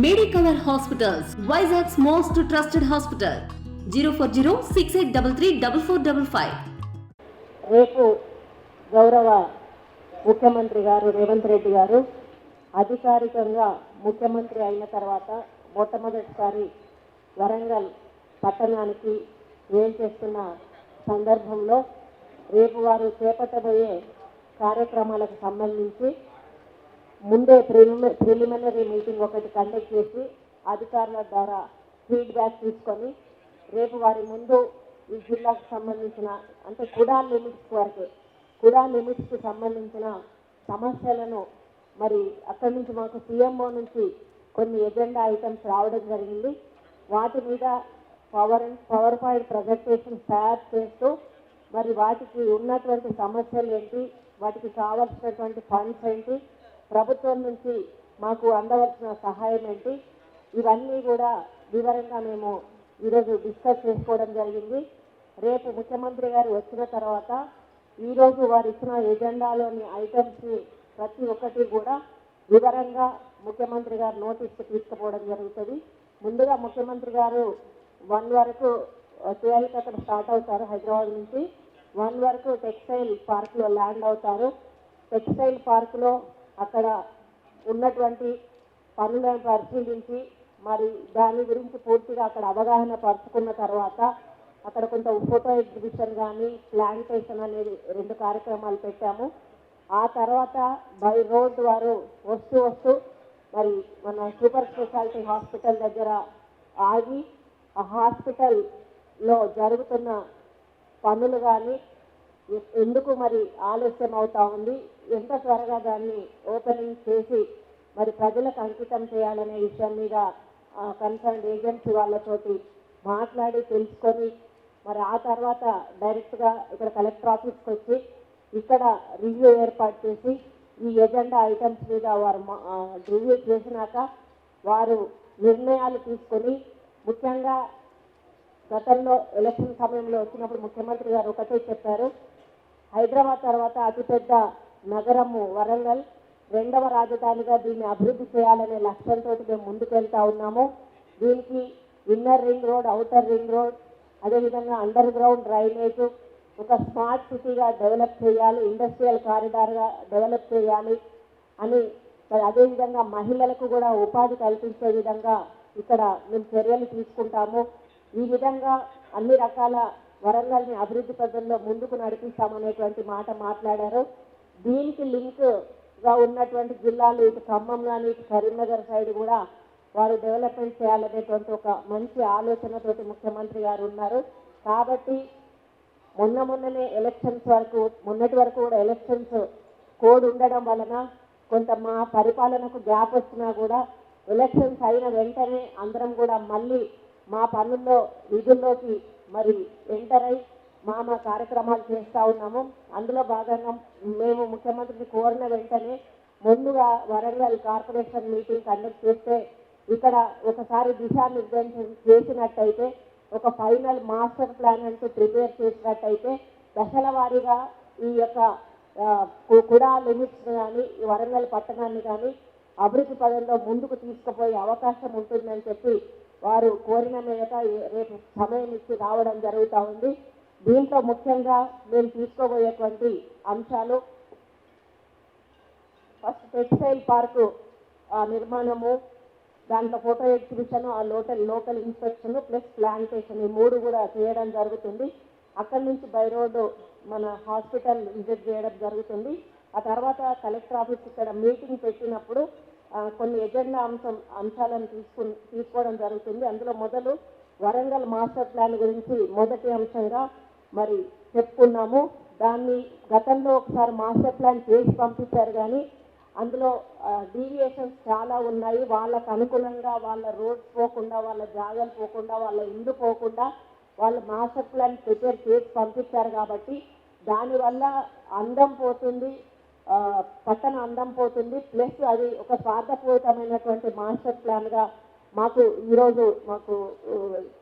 Medicover Hospitals, Vizag's most trusted hospital. 04068334455. రేపు గౌరవ ముఖ్యమంత్రి గారు రేవంత్ రెడ్డి గారు అధికారికంగా ముఖ్యమంత్రి అయిన తర్వాత మొట్టమొదటిసారి వరంగల్ పట్టణానికి ఏం చేస్తున్న సందర్భంలో రేపు వారు చేపట్టబోయే కార్యక్రమాలకు సంబంధించి ముందే ప్రిలిమినరీ మీటింగ్ ఒకటి కండక్ట్ చేసి అధికారుల ద్వారా ఫీడ్బ్యాక్ తీసుకొని రేపు వారి ముందు ఈ జిల్లాకు సంబంధించిన అంటే కుడా లిమిట్స్కి సంబంధించిన సమస్యలను మరి అక్కడి నుంచి మాకు సీఎంఓ నుంచి కొన్ని ఎజెండా ఐటమ్స్ రావడం జరిగింది. వాటి మీద పవర్ పాయింట్ ప్రజెంటేషన్ తయారు చేస్తూ మరి వాటికి ఉన్నటువంటి సమస్యలు ఏంటి, వాటికి కావాల్సినటువంటి ఫండ్స్ ఏంటి, ప్రభుత్వం నుంచి మాకు అందవలసిన సహాయం ఏంటి, ఇవన్నీ కూడా వివరంగా మేము ఈరోజు డిస్కస్ చేసుకోవడం జరిగింది. రేపు ముఖ్యమంత్రి గారు వచ్చిన తర్వాత ఈరోజు వారు ఇచ్చిన ఎజెండాలోని ఐటమ్స్ని ప్రతి ఒక్కటి కూడా వివరంగా ముఖ్యమంత్రి గారు నోటీస్కి తీసుకుపోవడం జరుగుతుంది. ముందుగా ముఖ్యమంత్రి గారు 1 వరకు చేయాలికి అక్కడ స్టార్ట్ అవుతారు. హైదరాబాద్ నుంచి 1 వరకు టెక్స్టైల్ పార్క్లో ల్యాండ్ అవుతారు. టెక్స్టైల్ పార్క్లో అక్కడ ఉన్నటువంటి పనులను పరిశీలించి మరి దాని గురించి పూర్తిగా అక్కడ అవగాహన పరుచుకున్న తర్వాత అక్కడ కొంత ఫోటో ఎగ్జిబిషన్ కానీ ప్లాంటేషన్ అనేది 2 కార్యక్రమాలు పెట్టాము. ఆ తర్వాత బై రోడ్ వారు వస్తూ మరి మన సూపర్ స్పెషాలిటీ హాస్పిటల్ దగ్గర ఆగి ఆ హాస్పిటల్లో జరుగుతున్న పనులు కానీ ఎందుకు మరి ఆలస్యం అవుతా ఉంది, ఎంత త్వరగా దాన్ని ఓపెనింగ్ చేసి మరి ప్రజలకు అంకితం చేయాలనే విషయం మీద కన్సర్న్ ఏజెన్సీ వాళ్ళతోటి మాట్లాడి తెలుసుకొని మరి ఆ తర్వాత డైరెక్ట్గా ఇక్కడ కలెక్టర్ ఆఫీస్కి వచ్చి ఇక్కడ రివ్యూ ఏర్పాటు చేసి ఈ ఎజెండా ఐటమ్స్ మీద వారు రివ్యూ చేసినాక వారు నిర్ణయాలు తీసుకొని ముఖ్యంగా గతంలో ఎలక్షన్ సమయంలో వచ్చినప్పుడు ముఖ్యమంత్రి గారు ఒకటే చెప్పారు, హైదరాబాద్ తర్వాత అతిపెద్ద నగరము వరంగల్, 2వ రాజధానిగా దీన్ని అభివృద్ధి చేయాలనే లక్ష్యంతో మేము ముందుకెళ్తా ఉన్నాము. దీనికి inner ring road, outer ring road, అదేవిధంగా అండర్ గ్రౌండ్ డ్రైనేజ్, ఒక స్మార్ట్ సిటీగా డెవలప్ చేయాలి, ఇండస్ట్రియల్ కారిడార్గా డెవలప్ చేయాలి అని మరి అదేవిధంగా మహిళలకు కూడా ఉపాధి కల్పించే విధంగా ఇక్కడ మేము చర్యలు తీసుకుంటాము. ఈ విధంగా అన్ని రకాల వరంగల్ని అభివృద్ధి పథంలో ముందుకు నడిపిస్తామనేటువంటి మాట మాట్లాడారు. దీనికి లింక్గా ఉన్నటువంటి జిల్లాలు ఇటు ఖమ్మం కానీ ఇటు కరీంనగర్ సైడ్ కూడా వారు డెవలప్మెంట్ చేయాలనేటువంటి ఒక మంచి ఆలోచనతోటి ముఖ్యమంత్రి గారు ఉన్నారు. కాబట్టి మొన్ననే ఎలక్షన్స్ వరకు మొన్నటి వరకు కూడా ఎలక్షన్స్ కోడ్ ఉండడం వలన కొంత మా పరిపాలనకు గ్యాప్ వచ్చినా కూడా ఎలక్షన్స్ అయిన వెంటనే అందరం కూడా మళ్ళీ మా పనుల్లో విధుల్లోకి మరి ఎంటర్ అయి మా కార్యక్రమాలు చేస్తూ ఉన్నాము. అందులో భాగంగా మేము ముఖ్యమంత్రిని కోరిన వెంటనే ముందుగా వరంగల్ కార్పొరేషన్ మీటింగ్ కండక్ట్ చేస్తే ఇక్కడ ఒకసారి దిశానిర్దేశం చేసినట్టయితే ఒక ఫైనల్ మాస్టర్ ప్లాన్ అంటూ ప్రిపేర్ చేసినట్టయితే దశల వారీగా ఈ యొక్క కుడా లిమిట్స్ కానీ ఈ వరంగల్ పట్టణాన్ని కానీ అభివృద్ధి పదంలో ముందుకు తీసుకుపోయే అవకాశం ఉంటుందని చెప్పి వారు కోరిన మేరకు రేపు సమయం ఇచ్చి రావడం జరుగుతూ ఉంది. దీంట్లో ముఖ్యంగా మేము తీసుకోబోయేటువంటి అంశాలు ఫస్ట్ టెక్స్టైల్ పార్కు నిర్మాణము, దాంట్లో ఫోటో ఎగ్జిబిషన్, ఆ లోకల్ ఇన్స్పెక్షన్ ప్లస్ ప్లాంటేషన్, ఈ 3 కూడా చేయడం జరుగుతుంది. అక్కడి నుంచి బై రోడ్డు మన హాస్పిటల్ విజిట్ చేయడం జరుగుతుంది. ఆ తర్వాత కలెక్టర్ ఆఫీస్ ఇక్కడ మీటింగ్ పెట్టినప్పుడు కొన్ని ఎజెండా అంశాలను తీసుకోవడం జరుగుతుంది. అందులో మొదలు వరంగల్ మాస్టర్ ప్లాన్ గురించి మొదటి అంశంగా మరి చెప్పుకున్నాము. దాన్ని గతంలో ఒకసారి మాస్టర్ ప్లాన్ చేసి పంపించారు కానీ అందులో డీవియేషన్స్ చాలా ఉన్నాయి. వాళ్ళకు అనుగుణంగా వాళ్ళ రోడ్స్ పోకుండా, వాళ్ళ జాగాలు పోకుండా, వాళ్ళ ఇల్లు పోకుండా వాళ్ళు మాస్టర్ ప్లాన్ ప్రిపేర్ చేసి పంపించారు. కాబట్టి దానివల్ల అందం పోతుంది, పట్టణ అందం పోతుంది, ప్లస్ అది ఒక స్వార్థపూరితమైనటువంటి మాస్టర్ ప్లాన్గా మాకు ఈరోజు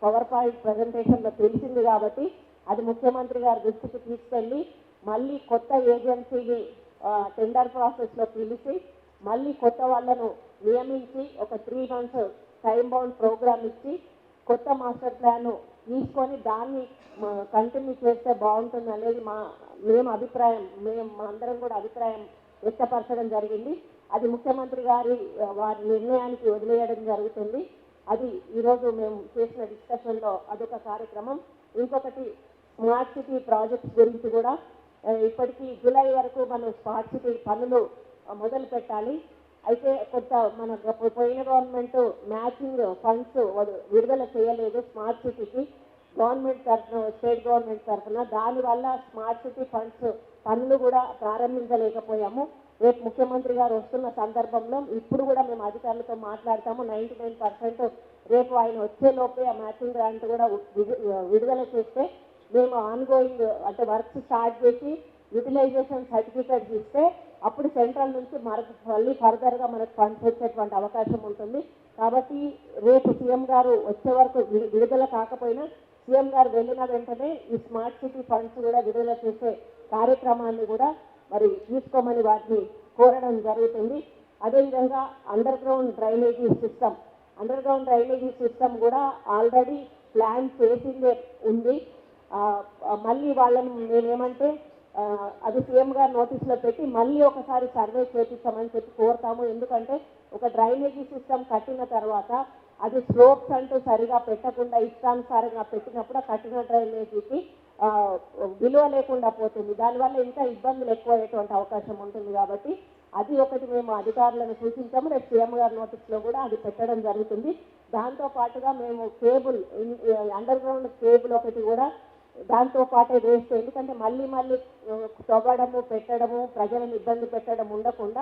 పవర్ పాయింట్ ప్రజెంటేషన్లో తెలిసింది. కాబట్టి అది ముఖ్యమంత్రి గారి దృష్టికి తీసుకెళ్ళి మళ్ళీ కొత్త ఏజెన్సీని టెండర్ ప్రాసెస్లో పిలిచి మళ్ళీ కొత్త వాళ్ళను నియమించి ఒక 3 months టైం బౌండ్ ప్రోగ్రామ్ ఇచ్చి కొత్త మాస్టర్ ప్లాన్ తీసుకొని దాన్ని కంటిన్యూ చేస్తే బాగుంటుంది అనేది మేము మా అందరం కూడా అభిప్రాయం వ్యక్తపరచడం జరిగింది. అది ముఖ్యమంత్రి వారి నిర్ణయానికి వదిలేయడం జరుగుతుంది. అది ఈరోజు మేము చేసిన డిస్కషన్లో అదొక కార్యక్రమం. ఇంకొకటి స్మార్ట్ సిటీ ప్రాజెక్ట్స్ గురించి కూడా ఇప్పటికీ జూలై వరకు మనం స్మార్ట్ సిటీ పనులు మొదలు పెట్టాలి. అయితే కొంత మన పోయిన గవర్నమెంట్ మ్యాచింగ్ ఫండ్స్ విడుదల చేయలేదు స్మార్ట్ సిటీకి గవర్నమెంట్ తరఫున, స్టేట్ గవర్నమెంట్ తరఫున. దానివల్ల స్మార్ట్ సిటీ ఫండ్స్ పనులు కూడా ప్రారంభించలేకపోయాము. రేపు ముఖ్యమంత్రి గారు వస్తున్న సందర్భంలో ఇప్పుడు కూడా మేము అధికారులతో మాట్లాడతాము. 99% రేపు ఆయన వచ్చేలోపే ఆ మ్యాచింగ్ గ్రాంట్ కూడా విడుదల చేస్తే మేము ఆన్గోయింగ్ అంటే వర్క్ స్టార్ట్ చేసి యూటిలైజేషన్ సర్టిఫికేట్స్ ఇస్తే అప్పుడు సెంట్రల్ నుంచి మళ్ళీ ఫర్దర్గా మనకు ఫండ్స్ వచ్చేటువంటి అవకాశం ఉంటుంది. కాబట్టి రేపు సీఎం గారు వచ్చే వరకు విడుదల కాకపోయినా సీఎం గారు వెళ్ళిన వెంటనే ఈ స్మార్ట్ సిటీ ఫండ్స్ కూడా విడుదల చేసే కార్యక్రమాన్ని కూడా మరి తీసుకోమని వాటిని కోరడం జరుగుతుంది. అదేవిధంగా అండర్ గ్రౌండ్ డ్రైనేజీ సిస్టమ్ కూడా ఆల్రెడీ ప్లాన్ చేసిందే ఉంది. మళ్ళీ వాళ్ళని మేమేమంటే అది సీఎం గారు నోటీసులో పెట్టి మళ్ళీ ఒకసారి సర్వే చేపిస్తామని చెప్పి కోరుతాము. ఎందుకంటే ఒక డ్రైనేజీ సిస్టమ్ కట్టిన తర్వాత అది స్లోప్స్ అంటూ సరిగా పెట్టకుండా ఇష్టానుసారంగా పెట్టినప్పుడు కట్టిన డ్రైనేజీకి విలువ లేకుండా పోతుంది. దానివల్ల ఇంకా ఇబ్బందులు ఎక్కువయ్యేటువంటి అవకాశం ఉంటుంది. కాబట్టి అది ఒకటి మేము అధికారులను సూచించాము. రేపు సీఎం గారి నోటీస్లో కూడా అది పెట్టడం జరుగుతుంది. దాంతో పాటుగా మేము అండర్ గ్రౌండ్ కేబుల్ ఒకటి కూడా దాంతో పాటే వేస్తే, ఎందుకంటే మళ్ళీ తవ్వడము పెట్టడము ప్రజలను ఇబ్బంది పెట్టడం ఉండకుండా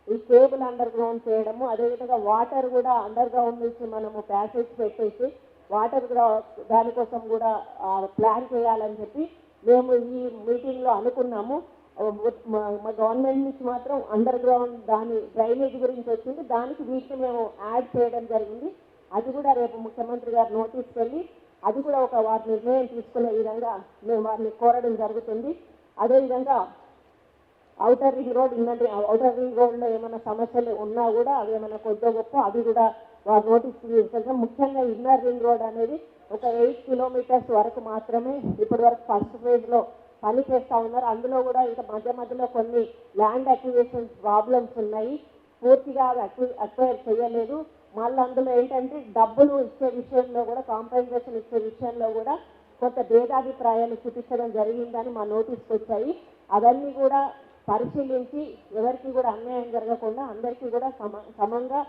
ఈ కేబుల్ అండర్ గ్రౌండ్ చేయడము, అదేవిధంగా వాటర్ కూడా అండర్ గ్రౌండ్ నుంచి మనము ప్యాసేజ్ పెట్టేసి వాటర్ దానికోసం కూడా ప్లాన్ చేయాలని చెప్పి మేము ఈ మీటింగ్లో అనుకున్నాము. మా గవర్నమెంట్ నుంచి మాత్రం అండర్ గ్రౌండ్ దాని డ్రైనేజ్ గురించి వచ్చింది. దానికి వీటిని మేము యాడ్ చేయడం జరిగింది. అది కూడా రేపు ముఖ్యమంత్రి గారు నోటీస్కి వెళ్ళి అది కూడా వారి నిర్ణయం తీసుకునే విధంగా మేము వారిని కోరడం జరుగుతుంది. అదేవిధంగా ఔటర్ రింగ్ రోడ్లో ఏమైనా సమస్యలు ఉన్నా కూడా అవి ఏమైనా కొద్ది గొప్ప అవి కూడా వారు నోటీస్ తీసుకెళ్తాం. ముఖ్యంగా ఇన్నర్ రింగ్ రోడ్ అనేది ఒక 8 kilometers వరకు మాత్రమే ఇప్పటి వరకు ఫస్ట్ ఫేజ్లో పని చేస్తూ ఉన్నారు. అందులో కూడా ఇంకా మధ్యలో కొన్ని ల్యాండ్ అక్విజిషన్ ప్రాబ్లమ్స్ ఉన్నాయి. పూర్తిగా అక్వైర్ చేయలేదు. మళ్ళీ అందులో ఏంటంటే డబ్బులు ఇచ్చే విషయంలో కూడా కాంపెన్సేషన్ ఇచ్చే విషయంలో కూడా కొంత భేదాభిప్రాయాలు చూపించడం జరిగిందని మా నోటీస్కి వచ్చాయి. అవన్నీ కూడా పరిశీలించి ఎవరికి కూడా అన్యాయం జరగకుండా అందరికీ కూడా సమంగా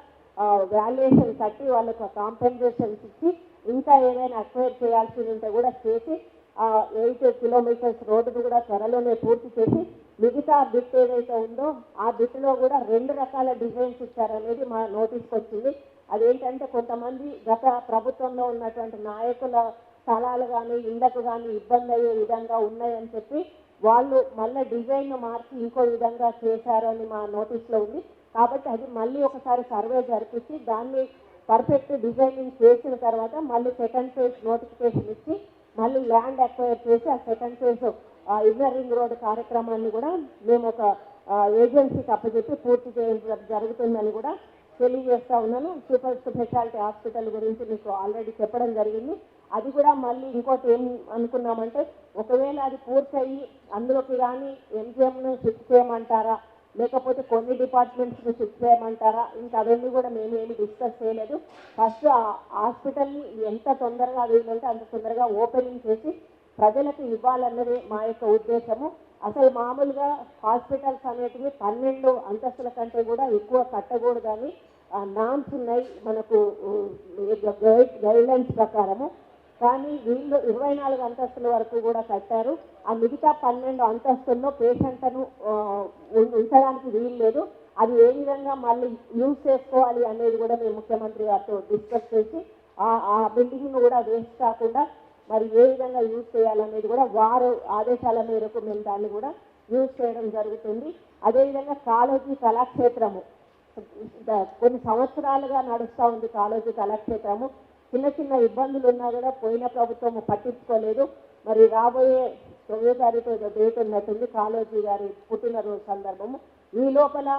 వాల్యుయేషన్ కట్టి వాళ్ళకు కాంపెన్సేషన్స్ ఇచ్చి ఇంకా ఏదైనా అక్వైర్ చేయాల్సి ఉంటే కూడా చేసి 8 kilometers రోడ్డును కూడా త్వరలోనే పూర్తి చేసి మిగతా బిట్ ఏదైతే ఉందో ఆ బిట్లో కూడా 2 రకాల డిజైన్స్ ఇచ్చారనేది మా నోటీస్కి వచ్చింది. అదేంటంటే కొంతమంది గత ప్రభుత్వంలో ఉన్నటువంటి నాయకుల స్థలాలు కానీ ఇళ్లకు కానీ ఇబ్బంది అయ్యే విధంగా ఉన్నాయని చెప్పి వాళ్ళు మళ్ళీ డిజైన్ మార్చి ఇంకో విధంగా చేశారు అని మా నోటీస్లో ఉంది. కాబట్టి అది మళ్ళీ ఒకసారి సర్వే జరిపించి దాన్ని పర్ఫెక్ట్ డిజైనింగ్ చేసిన తర్వాత మళ్ళీ సెకండ్ ఫేజ్ నోటిఫికేషన్ ఇచ్చి మళ్ళీ ల్యాండ్ అక్వైర్ చేసి ఆ second phase inner ring road కార్యక్రమాన్ని కూడా మేము ఒక ఏజెన్సీకి అప్పచెప్పి పూర్తి చేయడం జరుగుతుందని కూడా తెలియజేస్తా ఉన్నాను. సూపర్ స్పెషాలిటీ హాస్పిటల్ గురించి మీకు ఆల్రెడీ చెప్పడం జరిగింది. అది కూడా మళ్ళీ ఇంకోటి ఏం అనుకున్నామంటే ఒకవేళ అది పూర్తయి అందులోకి కానీ ఎంజిఎంను షిఫ్ట్ చేయమంటారా లేకపోతే కొన్ని డిపార్ట్మెంట్స్ని షిఫ్ట్ చేయమంటారా, ఇంకా అవన్నీ కూడా మేమేమి డిస్కస్ చేయలేదు. ఫస్ట్ హాస్పిటల్ని ఎంత తొందరగా వీలుంటే అంత తొందరగా ఓపెనింగ్ చేసి ప్రజలకు ఇవ్వాలన్నది మా యొక్క ఉద్దేశము. అసలు మామూలుగా హాస్పిటల్స్ అనేటివి 12 అంతస్తుల కంటే కూడా ఎక్కువ కట్టకూడదని నామ్స్ ఉన్నాయి మనకు గైడ్లైన్స్ ప్రకారము. కానీ వీళ్ళు 24 అంతస్తుల వరకు కూడా కట్టారు. ఆ మిగతా 12 అంతస్తుల్లో పేషెంట్లను ఉంచడానికి వీలు లేదు. అది ఏ విధంగా మళ్ళీ యూజ్ చేసుకోవాలి అనేది కూడా మేము ముఖ్యమంత్రి గారితో డిస్కస్ చేసి ఆ బిల్డింగ్ను కూడా వేస్ట్ కాకుండా మరి ఏ విధంగా యూజ్ చేయాలనేది కూడా వారు ఆదేశాల మేరకు మేము దాన్ని కూడా యూజ్ చేయడం జరుగుతుంది. అదేవిధంగా కాళోజీ కళాక్షేత్రము కొన్ని సంవత్సరాలుగా నడుస్తూ ఉంది. కాళోజీ కళాక్షేత్రము చిన్న ఇబ్బందులు ఉన్నా కూడా పోయిన ప్రభుత్వం పట్టించుకోలేదు. మరి రాబోయే 9వ తారీఖు డేట్ ఉన్నట్టుంది కాళోజీ గారి పుట్టినరోజు సందర్భము. ఈ లోపల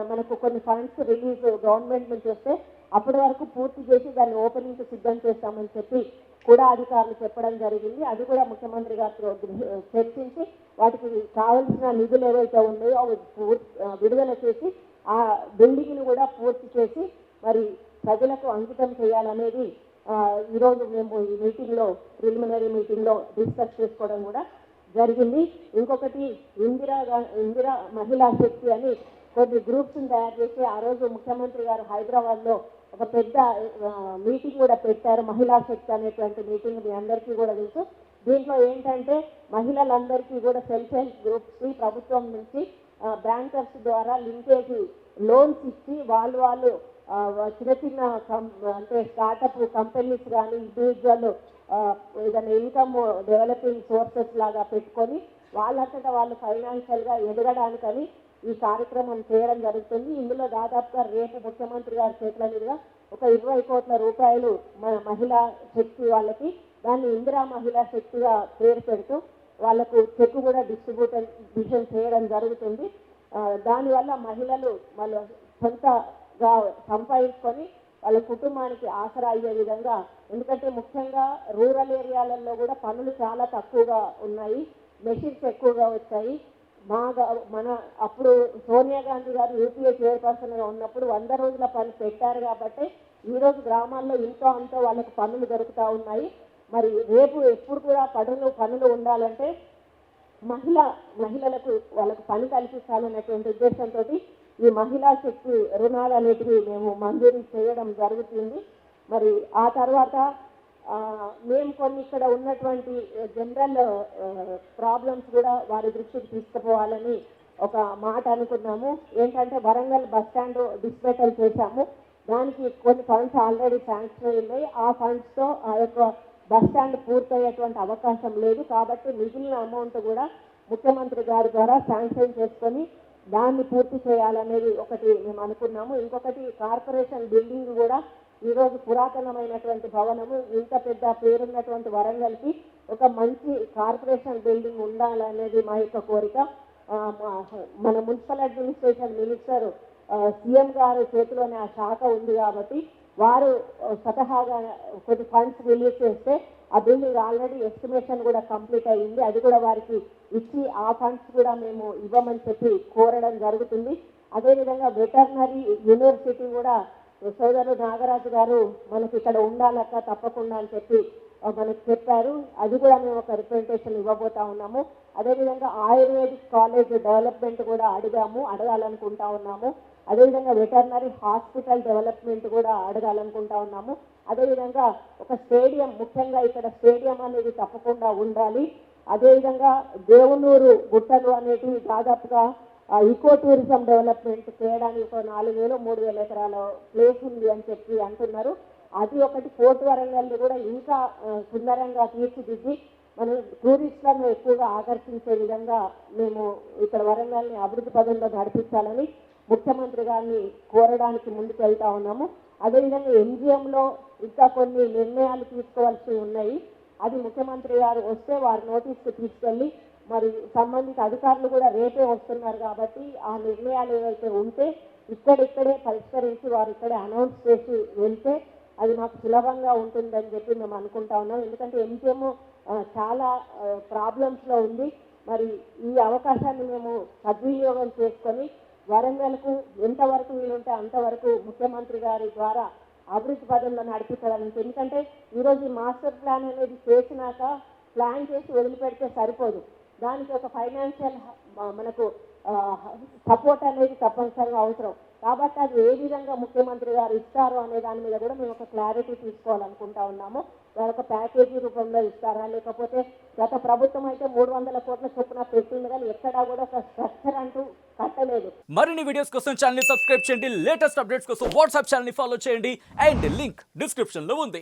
మనకు కొన్ని ఫండ్స్ రిలీజ్ గవర్నమెంట్ నుంచి వస్తే అప్పటి వరకు పూర్తి చేసి దాన్ని ఓపెనింగ్ సిద్ధం చేస్తామని చెప్పి కూడా అధికారులు చెప్పడం జరిగింది. అది కూడా ముఖ్యమంత్రి గారితో చర్చించి వాటికి కావలసిన నిధులు ఏవైతే ఉన్నాయో అవి విడుదల చేసి ఆ బిల్డింగ్ను కూడా పూర్తి చేసి మరి ప్రజలకు అంకితం చేయాలనేది ఈరోజు మేము ఈ మీటింగ్లో ప్రిలిమినరీ మీటింగ్లో డిస్కస్ చేసుకోవడం కూడా జరిగింది. ఇంకొకటి ఇందిరా మహిళా శక్తి అని కొన్ని గ్రూప్స్ని తయారు చేసి ఆ రోజు ముఖ్యమంత్రి గారు హైదరాబాద్లో ఒక పెద్ద మీటింగ్ కూడా పెట్టారు. మహిళా శక్తి అనేటువంటి మీటింగ్ మీ అందరికీ కూడా తెలుసు. దీంట్లో ఏంటంటే మహిళలందరికీ కూడా సెల్ఫ్ హెల్ప్ గ్రూప్స్కి ప్రభుత్వం నుంచి బ్యాంకర్స్ ద్వారా లింకేజ్ లోన్స్ ఇచ్చి వాళ్ళు చిన్న చిన్న అంటే స్టార్టప్ కంపెనీస్ కానీ ఇండివిజువల్ ఏదైనా ఇన్కమ్ డెవలపింగ్ సోర్సెస్ లాగా పెట్టుకొని వాళ్ళంతటా వాళ్ళు ఫైనాన్షియల్గా ఎదగడానికని ఈ కార్యక్రమం చేయడం జరుగుతుంది. ఇందులో దాదాపుగా రేపు ముఖ్యమంత్రి గారి చేతుల మీదుగా ఒక 20 కోట్ల రూపాయలు మహిళా శక్తి వాళ్ళకి దాన్ని ఇందిరా మహిళా శక్తిగా పేరు పెడుతూ వాళ్లకు చెక్ కూడా డిస్ట్రిబ్యూషన్ చేయడం జరుగుతుంది. దానివల్ల మహిళలు వాళ్ళ సొంతగా సంపాదించుకొని వాళ్ళ కుటుంబానికి ఆసరా అయ్యే విధంగా, ఎందుకంటే ముఖ్యంగా రూరల్ ఏరియాలలో కూడా పనులు చాలా తక్కువగా ఉన్నాయి, మెషిన్స్ ఎక్కువగా వచ్చాయి. మన అప్పుడు సోనియా గాంధీ గారు యూపీఏ చైర్పర్సన్గా ఉన్నప్పుడు 100 రోజుల పని పెట్టారు కాబట్టి ఈరోజు గ్రామాల్లో ఇంతో అంతో వాళ్ళకు పనులు దొరుకుతూ ఉన్నాయి. మరి రేపు ఎప్పుడు కూడా పనులు ఉండాలంటే మహిళలకు వాళ్ళకు పని కల్పించాలనేటువంటి ఉద్దేశంతో ఈ మహిళా శక్తి రుణాలు అనేటివి మేము మంజూరు చేయడం జరుగుతుంది. మరి ఆ తర్వాత మేము కొన్ని ఇక్కడ ఉన్నటువంటి జనరల్ ప్రాబ్లమ్స్ కూడా వారి దృష్టికి తీసుకుపోవాలని ఒక మాట అనుకున్నాము. ఏంటంటే వరంగల్ బస్ స్టాండ్ డిస్మెటల్ చేశాము, దానికి కొన్ని ఫండ్స్ ఆల్రెడీ శాంక్షన్ అయ్యాయి. ఆ ఫండ్స్తో ఆ యొక్క బస్ స్టాండ్ పూర్తయ్యేటువంటి అవకాశం లేదు కాబట్టి మిగిలిన అమౌంట్ కూడా ముఖ్యమంత్రి గారి ద్వారా శాంక్షన్ చేసుకొని దాన్ని పూర్తి చేయాలనేది ఒకటి మేము అనుకున్నాము. ఇంకొకటి కార్పొరేషన్ బిల్డింగ్ కూడా ఈరోజు పురాతనమైనటువంటి భవనము, ఇంత పెద్ద పేరున్నటువంటి వరంగల్కి ఒక మంచి కార్పొరేషన్ బిల్డింగ్ ఉండాలనేది మా యొక్క కోరిక. మన మున్సిపల్ అడ్మినిస్ట్రేషన్ మినిస్టర్ సీఎం గారి చేతిలోనే ఆ శాఖ ఉంది కాబట్టి వారు స్వతహాగా కొన్ని ఫండ్స్ రిలీజ్ చేస్తే ఆ బిల్డింగ్ ఆల్రెడీ ఎస్టిమేషన్ కూడా కంప్లీట్ అయ్యింది, అది కూడా వారికి ఇచ్చి ఆ ఫండ్స్ కూడా మేము ఇవ్వమని చెప్పి కోరడం జరుగుతుంది. అదేవిధంగా వెటర్నరీ యూనివర్సిటీ కూడా సోదరుడు నాగరాజు గారు మనకి ఇక్కడ ఉండాలక్క తప్పకుండా అని చెప్పి మనకు చెప్పారు, అది కూడా మేము ఒక రిప్రజెంటేషన్ ఇవ్వబోతా ఉన్నాము. అదేవిధంగా ఆయుర్వేదిక్ కాలేజ్ డెవలప్మెంట్ కూడా అడగాలనుకుంటా ఉన్నాము. అదేవిధంగా వెటర్నరీ హాస్పిటల్ డెవలప్మెంట్ కూడా అడగాలనుకుంటా ఉన్నాము. అదేవిధంగా ఒక స్టేడియం, ముఖ్యంగా ఇక్కడ స్టేడియం అనేది తప్పకుండా ఉండాలి. అదేవిధంగా దేవునూరు గుట్టలు అనేటివి దాదాపుగా ఈకో టూరిజం డెవలప్మెంట్ చేయడానికి ఒక 4,000-3,000 ఎకరాల ప్లేస్ ఉంది అని చెప్పి అంటున్నారు. అది ఒకటి కోర్టు వరంగల్ని కూడా ఇంకా సుందరంగా తీర్చిదిద్ది మన టూరిస్టులను ఎక్కువగా ఆకర్షించే విధంగా మేము ఇక్కడ వరంగల్ని అభివృద్ధి పదంలో నడిపించాలని ముఖ్యమంత్రి గారిని కోరడానికి ముందుకు వెళ్తా ఉన్నాము. అదేవిధంగా ఎంజిఎంలో ఇంకా కొన్ని నిర్ణయాలు తీసుకోవాల్సి ఉన్నాయి, అది ముఖ్యమంత్రి గారు వస్తే వారి నోటీస్కి తీసుకెళ్ళి మరి సంబంధిత అధికారులు కూడా రేపే వస్తున్నారు కాబట్టి ఆ నిర్ణయాలు ఏవైతే ఉంటే ఇక్కడిక్కడే పరిష్కరించి వారు ఇక్కడే అనౌన్స్ చేసి వెళ్తే అది మాకు సులభంగా ఉంటుందని చెప్పి మేము అనుకుంటా ఉన్నాం. ఎందుకంటే ఎంజిఎం చాలా ప్రాబ్లమ్స్లో ఉంది. మరి ఈ అవకాశాన్ని మేము సద్వినియోగం చేసుకొని వరంగల్కు ఎంతవరకు వీలుంటే అంతవరకు ముఖ్యమంత్రి గారి ద్వారా అభివృద్ధి పదంలో నడిపించడానికి. ఎందుకంటే ఈరోజు ఈ మాస్టర్ ప్లాన్ అనేది చేసినాక ప్లాన్ చేసి వదిలిపెడితే సరిపోదు, దానికి ఒక ఫైనాన్షియల్ మనకు సపోర్ట్ అనేది తప్పనిసరిగా అవసరం. కాబట్టి అది ఏ విధంగా ముఖ్యమంత్రి గారు ఇస్తారు అనే దాని మీద కూడా మేము ఒక క్లారిటీ తీసుకోవాలనుకుంటా ఉన్నాము. ఒక ప్యాకేజీ రూపంలో ఇస్తారా, లేకపోతే గత ప్రభుత్వం అయితే 300 కోట్ల చొప్పున పెట్టింది కానీ ఎక్కడా కూడా ఒక స్ట్రక్చర్ అంటూ కట్టలేదు. మరిన్ని వీడియోస్ కోసం ఛానల్ ని సబ్స్క్రైబ్ చేయండి, లేటెస్ట్ అప్డేట్స్ కోసం వాట్సాప్ ఛానల్ ని ఫాలో చేయండి అండ్ లింక్ డిస్క్రిప్షన్ లో ఉంది.